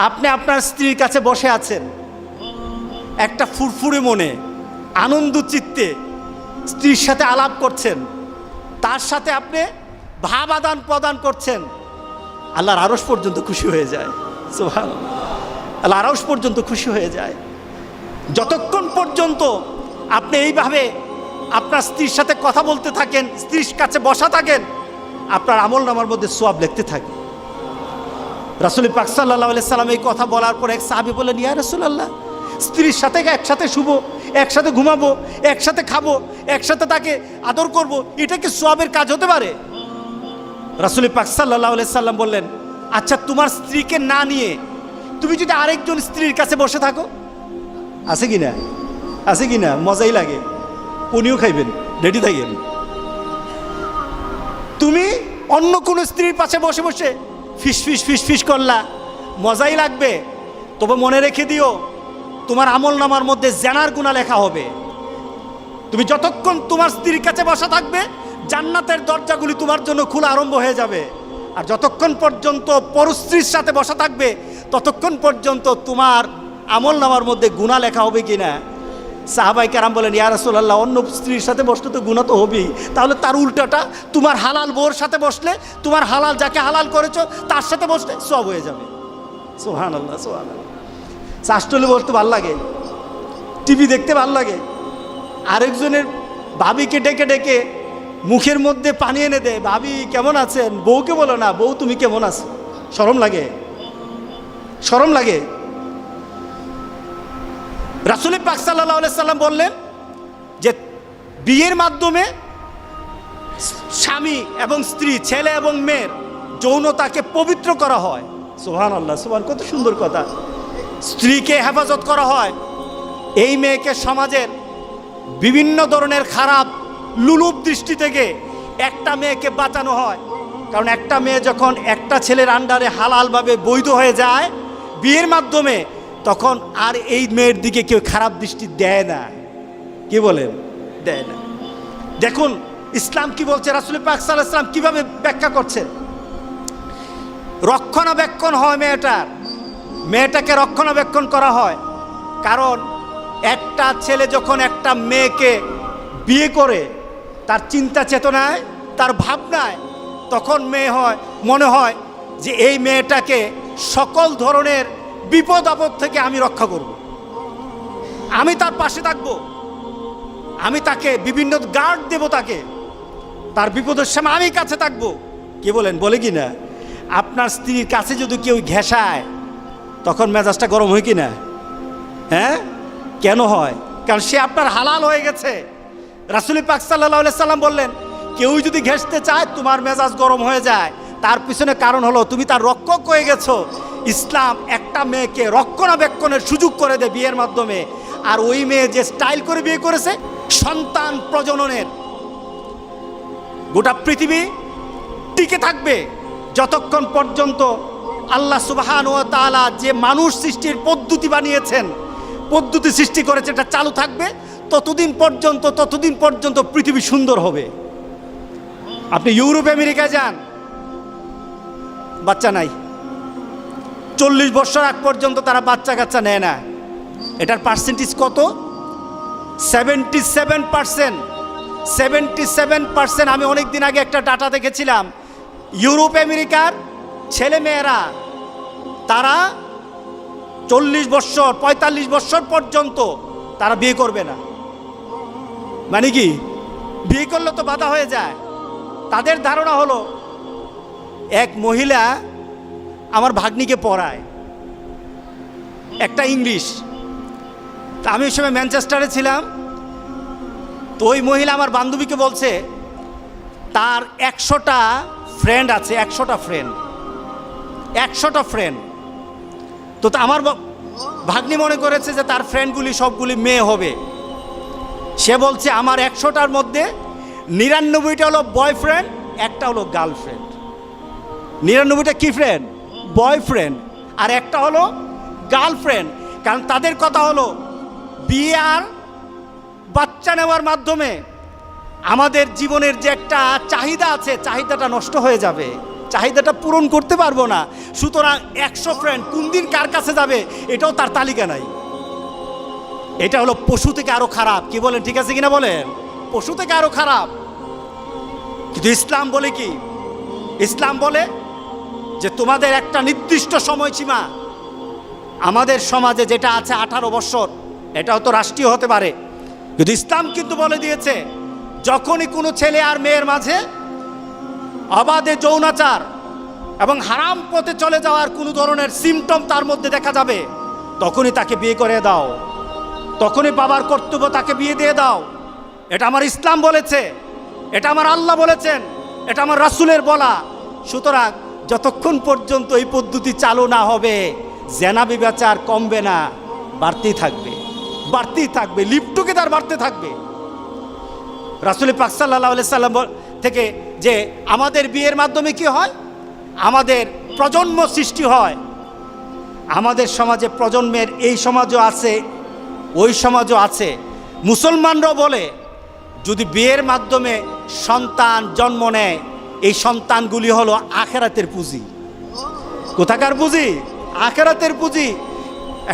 আপনি আপনার স্ত্রীর কাছে বসে আছেন, একটা ফুরফুরে মনে আনন্দ চিত্তে স্ত্রীর সাথে আলাপ করছেন, তার সাথে আপনি ভাব আদান প্রদান করছেন, আল্লাহর আরশ পর্যন্ত খুশি হয়ে যায়। সুবহানাল্লাহ, আল্লাহর আরশ পর্যন্ত খুশি হয়ে যায়। যতক্ষণ পর্যন্ত আপনি এইভাবে আপনার স্ত্রীর সাথে কথা বলতে থাকেন, স্ত্রীর কাছে বসা থাকেন, আপনার আমলনামার মধ্যে সওয়াব লিখতে থাকে। রাসূল পাক সাল্লাল্লাহু আলাইহি সাল্লাম এই কথা বলার পর এক সাহাবী বললেন, ইয়া রাসূলুল্লাহ, স্ত্রীর সাথে একসাথে শুবো, একসাথে ঘুমাবো, একসাথে খাবো, একসাথে তাকে আদর করব, এটা কি সওয়াবের কাজ হতে পারে? রাসূল পাক সাল্লাল্লাহু আলাইহি সাল্লাম বললেন, আচ্ছা তোমার স্ত্রীকে না নিয়ে তুমি যদি আরেকজন স্ত্রীর কাছে বসে থাকো, আছে কি না? আছে কি না? মজাই লাগে, উনিও খাইবেন, রেডি থাকেন। তুমি অন্য কোনো স্ত্রীর পাশে বসে বসে ফিস ফিস ফিস ফিস করলা, মজাই লাগবে, তবে মনে রেখে দিও তোমার আমলনামার মধ্যে জেনার গুনাহ লেখা হবে। তুমি যতক্ষণ তোমার স্ত্রীর কাছে বসা থাকবে, জান্নাতের দরজাগুলি তোমার জন্য খোলা আরম্ভ হয়ে যাবে। আর যতক্ষণ পর্যন্ত পরস্ত্রীর সাথে বসা থাকবে, ততক্ষণ পর্যন্ত তোমার আমলনামার মধ্যে গুনাহ লেখা হবে কিনা। সাহাবাই কেরাম বলেন, ইয়া রাসূলুল্লাহ, অন্য স্ত্রীর সাথে বসলে তো গুনাহ তো হবেই, তাহলে তার উল্টাটা তোমার হালাল বউর সাথে বসলে, তোমার হালাল যাকে হালাল করেছো তার সাথে বসলে সওয়াব হয়ে যাবে। সুবহানাল্লাহ, সুবহানাল্লাহ। চাষটলে বসতে ভালো লাগে, টিভি দেখতে ভালো লাগে, আরেকজনের ভাবিকে ডেকে ডেকে মুখের মধ্যে পানি এনে দেয়, ভাবি কেমন আছেন, বউকে বলো না, বউ তুমি কেমন আছো। শরম লাগে, শরম লাগে। রাসূল পাক সাল্লাল্লাহু আলাইহি সাল্লাম বললেন যে বিয়ের মাধ্যমে স্বামী এবং স্ত্রী, ছেলে এবং মেয়ের যৌনতাকে পবিত্র করা হয়। সুবহানাল্লাহ, সুবহান, কত সুন্দর কথা। স্ত্রীকে হেফাজত করা হয়, এই মেয়েকে সমাজের বিভিন্ন ধরনের খারাপ লুলুপ দৃষ্টি থেকে একটা মেয়েকে বাঁচানো হয়। কারণ একটা মেয়ে যখন একটা ছেলের আন্ডারে হালালভাবে বৈধ হয়ে যায় বিয়ের মাধ্যমে, তখন আর এই মেয়ের দিকে কেউ খারাপ দৃষ্টি দেয় না। কি বলেন? দেয় না। দেখুন ইসলাম কি বলছে, রাসূল পাক সাল্লাল্লাহু আলাইহি ওয়াসাল্লাম কিভাবে ব্যাখ্যা করছেন। রক্ষণাবেক্ষণ হয় মেয়েটাকে রক্ষণাবেক্ষণ করা হয়। কারণ একটা ছেলে যখন একটা মেয়েকে বিয়ে করে, তার চিন্তা চেতনায়, তার ভাবনায়, তখন মনে হয় যে এই মেয়েটাকে সকল ধরনের বিপদ আপদ থেকে আমি রক্ষা করব, আমি তার পাশে থাকব, আমি তাকে বিভিন্ন গার্ড দেব, তাকে তার বিপদের সময় আমি কাছে থাকব। কি বলেন? বলে কি না? আপনার স্ত্রীর কাছে যদি কেউ ঘেঁষায়, তখন মেজাজটা গরম হয় কি না? হ্যাঁ, কেন হয়? কারণ সে আপনার হালাল হয়ে গেছে। রাসূল পাক সাল্লাল্লাহু আলাইহি সাল্লাম বললেন, কেউ যদি ঘেঁষতে চায় তোমার মেজাজ গরম হয়ে যায়, তার পিছনে কারণ হলো তুমি তার রক্ষক হয়ে গেছো। ইসলাম একটা মেয়েকে রক্ষণাবেক্ষণের সুযোগ করে দেয় বিয়ের মাধ্যমে। আর ওই মেয়ে যে স্টাইল করে বিয়ে করেছে, সন্তান প্রজননের গোটা পৃথিবী টিকে থাকবে যতক্ষণ পর্যন্ত আল্লাহ সুবহানাহু ওয়া তাআলা যে মানুষ সৃষ্টির পদ্ধতি বানিয়েছেন, পদ্ধতি সৃষ্টি করেছে, এটা চালু থাকবে ততদিন পর্যন্ত পৃথিবী সুন্দর হবে। আপনি ইউরোপ আমেরিকায় যান, বাচ্চা নাই, 40 বছর আগ পর্যন্ত তারা বাচ্চা কাচ্চা নেয় না। এটার পার্সেন্টেজ কত? 77%। 77%। আমি অনেক দিন আগে একটা ডাটা দেখেছিলাম, ইউরোপ আমেরিকার ছেলে মেয়েরা তারা 40 বছর 45 বছর পর্যন্ত তারা বিয়ে করবে না। মানে কি? বিয়ে করলে তো বাধা হয়ে যায়। তাদের ধারণা হলো, এক মহিলা আমার ভাগ্নিকে পড়ায় একটা ইংলিশ, আমি ওই সময় ম্যানচেস্টারে ছিলাম। তো ওই মহিলা আমার বান্ধবীকে বলছে তার 100টা ফ্রেন্ড আছে, 100টা ফ্রেন্ড। তো আমার ভাগ্নি মনে করেছে যে তার ফ্রেন্ডগুলি সবগুলি মেয়ে হবে। সে বলছে আমার 100টার মধ্যে 99টা হলো বয়ফ্রেন্ড, একটা হলো গার্লফ্রেন্ড। 99টা কি ফ্রেন্ড? বয়ফ্রেন্ড, আর একটা হলো গার্লফ্রেন্ড। কারণ তাদের কথা হলো বিয়ে আর বাচ্চা নেওয়ার মাধ্যমে আমাদের জীবনের যে একটা চাহিদা আছে, চাহিদাটা নষ্ট হয়ে যাবে। চাহিদাটা পূরণ করতে পারবো না। সুতরাং 100 ফ্রেন্ড কোন দিন কার কাছে যাবে এটাও তার তালিকা নাই। এটা হলো পশু থেকে আরো খারাপ। কি বলেন, ঠিক আছে কিনা বলেন? পশু থেকে আরো খারাপ। কিন্তু ইসলাম বলে কি? ইসলাম বলে যে তোমাদের একটা নির্দিষ্ট সময়সীমা, আমাদের সমাজে যেটা আছে 18 বছর, এটাও তো রাষ্ট্রীয় হতে পারে, কিন্তু ইসলাম কিন্তু বলে দিয়েছে যখনই কোনো ছেলে আর মেয়ের মাঝে অবাধে যৌনাচার এবং হারাম পথে চলে যাওয়ার কোনো ধরনের সিমটম তার মধ্যে দেখা যাবে, তখনই তাকে বিয়ে করে দাও, তখনই বাবার কর্তব্য তাকে বিয়ে দিয়ে দাও। এটা আমার ইসলাম বলেছে, এটা আমার আল্লাহ বলেছেন, এটা আমার রাসূলের বলা। সুতরাং যতক্ষণ পর্যন্ত এই পদ্ধতি চালু না হবে জেনা ব্যভিচার কমবে না, বাড়তেই থাকবে, বাড়তেই থাকবে, লিভ টুগেদার বাড়তে থাকবে। রাসূল পাক সাল্লাল্লাহু আলাইহি সাল্লাম থেকে যে আমাদের বিয়ের মাধ্যমে কি হয়, আমাদের প্রজন্ম সৃষ্টি হয়। আমাদের সমাজে প্রজন্মের এই সমাজও আছে, ওই সমাজও আছে। মুসলমানরাও বলে যদি বিয়ের মাধ্যমে সন্তান জন্ম নেয়, এই সন্তানগুলি হলো আখিরাতের পুঁজি। কোথাকার পুঁজি? আখিরাতের পুঁজি।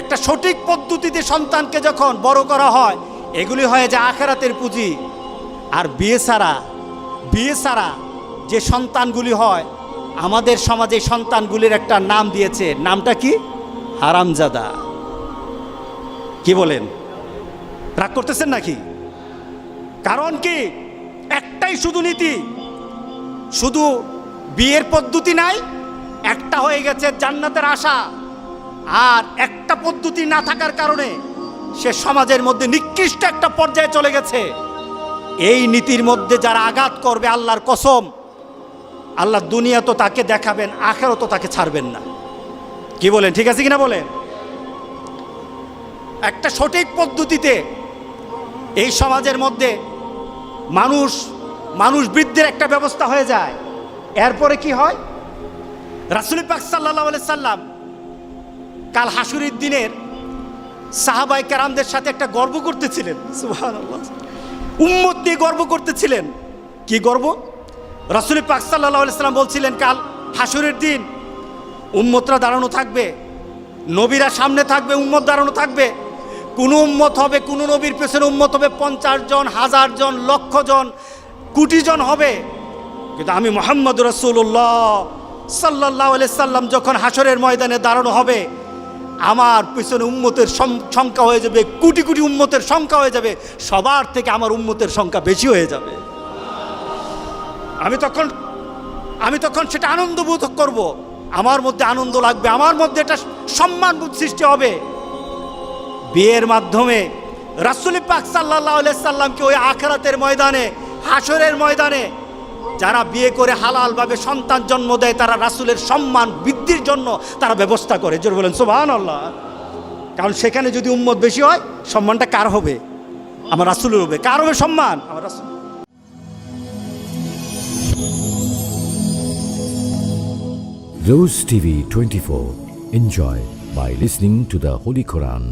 একটা সঠিক পদ্ধতিতে সন্তানকে যখন বড় করা হয়, এগুলি হয় যে আখিরাতের পুঁজি। আর বিয়ে ছাড়া যে সন্তানগুলি হয়, আমাদের সমাজে সন্তানগুলির একটা নাম দিয়েছে, নামটা কি? হারামজাদা। কি বলেন, রাগ করতেছেন নাকি? কারণ কি? একটাই শুধু নীতি, শুধু বিয়ের পদ্ধতি নাই, একটা হয়ে গেছে জান্নাতের আশা। আর একটা পদ্ধতি না থাকার কারণে সে সমাজের মধ্যে নিকৃষ্ট একটা পর্যায়ে চলে গেছে। এই নীতির মধ্যে যারা আঘাত করবে, আল্লাহর কসম, আল্লাহ দুনিয়া তো তাকে দেখাবেন, আখিরাত তো তাকে ছাড়বেন না। কি বলেন, ঠিক আছে কিনা বলেন? একটা সঠিক পদ্ধতিতে এই সমাজের মধ্যে মানুষ বৃদ্ধির একটা ব্যবস্থা হয়ে যায়। এরপরে কি হয়? রাসূল পাক সাল্লাল্লাহু আলাইহি সাল্লাম কাল হাসুরের দিনের সাহাবায়ে কেরামদের সাথে একটা গর্ব করতেছিলেন। সুবহানাল্লাহ, উম্মত নিয়ে গর্ব করতেছিলেন। কি গর্ব? রাসূল পাক সাল্লাল্লাহু আলাইহি সাল্লাম বলছিলেন কাল হাসুরের দিন উম্মতরা দাঁড়ানো থাকবে, নবীরা সামনে থাকবে, উম্মত দাঁড়ানো থাকবে। কোন উম্মত হবে, কোন নবীর পেছনে উম্মত হবে 50 জন, 1000 জন, লক্ষ জন, কোটি জন হবে। কিন্তু আমি মুহাম্মদ রাসূলুল্লাহ সাল্লাল্লাহু আলাইহি সাল্লাম যখন হাসরের ময়দানে দাঁড়ানো হবে, আমার পেছনে উম্মতের সংখ্যা হয়ে যাবে কোটি কোটি, উম্মতের সংখ্যা হয়ে যাবে, সবার থেকে আমার উম্মতের সংখ্যা বেশি হয়ে যাবে। আমি তখন সেটা আনন্দ বোধ করব, আমার মধ্যে আনন্দ লাগবে, আমার মধ্যে একটা সম্মান বোধ সৃষ্টি হবে। বিয়ের মাধ্যমে রাসূল পাক সাল্লাল্লাহু আলাইহি সাল্লামকে ওই আখিরাতের ময়দানে, হাসরের ময়দানে যারা বিয়ে করে হালালভাবে সন্তান জন্ম দেয়, তারা রাসূলের সম্মান বৃদ্ধির জন্য তারা ব্যবস্থা করে। জোরে বলেন সুবহানাল্লাহ। কারণ সেখানে যদি উম্মত বেশি হয়, সম্মানটা কার হবে? আমার রাসূলের হবে। কার হবে সম্মান? আমার রাসূল। Rose TV 24. Enjoy by listening to the Holy Quran.